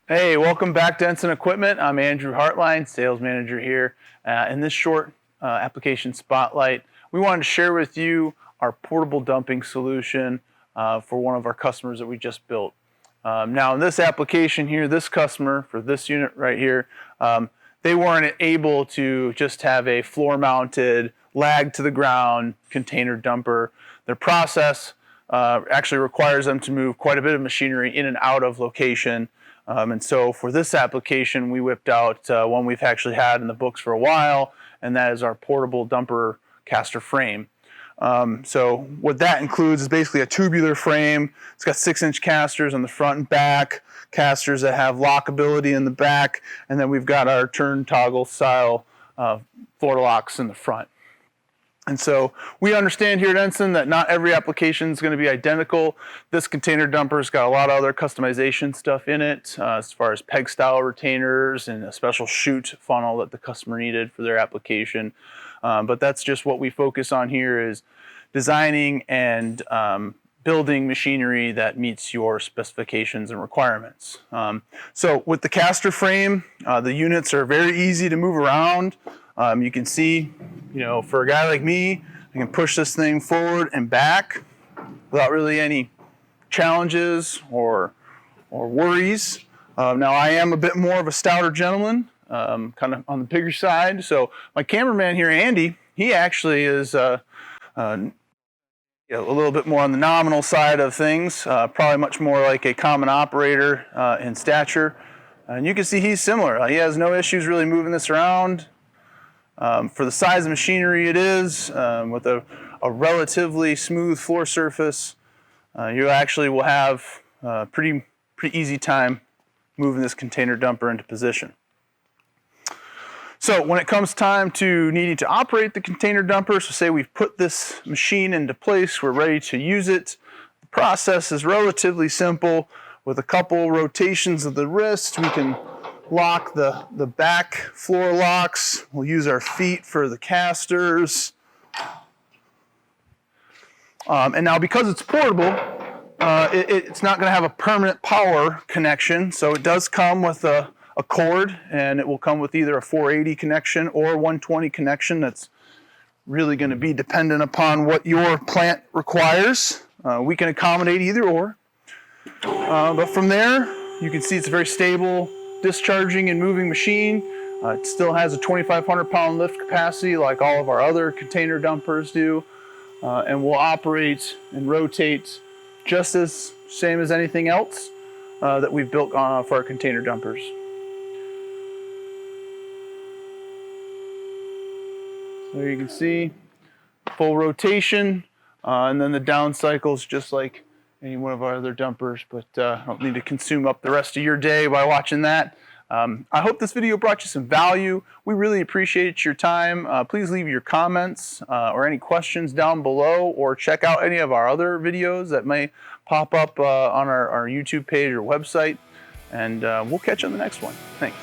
Hey, welcome back to Ensign Equipment. I'm Andrew Hartline, sales manager here. In this short application spotlight, we wanted to share with you our portable dumping solution for one of our customers that we just built. Now in this application here, this customer for this unit right here, they weren't able to just have a floor mounted, lag to the ground container dumper. Their process actually requires them to move quite a bit of machinery in and out of location. And so for this application, we whipped out one we've actually had in the books for a while, and that is our portable dumper caster frame. So what that includes is basically a tubular frame. It's got 6-inch casters on the front and back, casters that have lockability in the back, and then we've got our turn toggle style floor locks in the front. And so we understand here at Ensign that not every application is going to be identical. This container dumper's got a lot of other customization stuff in it, as far as peg style retainers and a special chute funnel that the customer needed for their application. But that's just what we focus on here, is designing and building machinery that meets your specifications and requirements. So with the caster frame, the units are very easy to move around. You can see, for a guy like me, I can push this thing forward and back without really any challenges or worries. Now I am a bit more of a stouter gentleman, kind of on the bigger side. So my cameraman here, Andy, he actually is a little bit more on the nominal side of things, probably much more like a common operator in stature. And you can see he's similar. He has no issues really moving this around. For the size of machinery it is, with a relatively smooth floor surface, you actually will have a pretty easy time moving this container dumper into position. So when it comes time to needing to operate the container dumper, so say we've put this machine into place, we're ready to use it, the process is relatively simple. With a couple rotations of the wrist, we can lock the back floor locks. We'll use our feet for the casters. And now because it's portable, it's not going to have a permanent power connection. So it does come with a cord, and it will come with either a 480 connection or 120 connection. That's really going to be dependent upon what your plant requires. We can accommodate either or. But from there, you can see it's a very stable discharging and moving machine. It still has a 2,500 pound lift capacity like all of our other container dumpers do, and will operate and rotate just as same as anything else that we've built for our container dumpers. So you can see full rotation, and then the down cycles just like any one of our other dumpers, but I don't need to consume up the rest of your day by watching that. I hope this video brought you some value. We really appreciate your time. Please leave your comments or any questions down below, or check out any of our other videos that may pop up on our YouTube page or website, and we'll catch you on the next one. Thanks.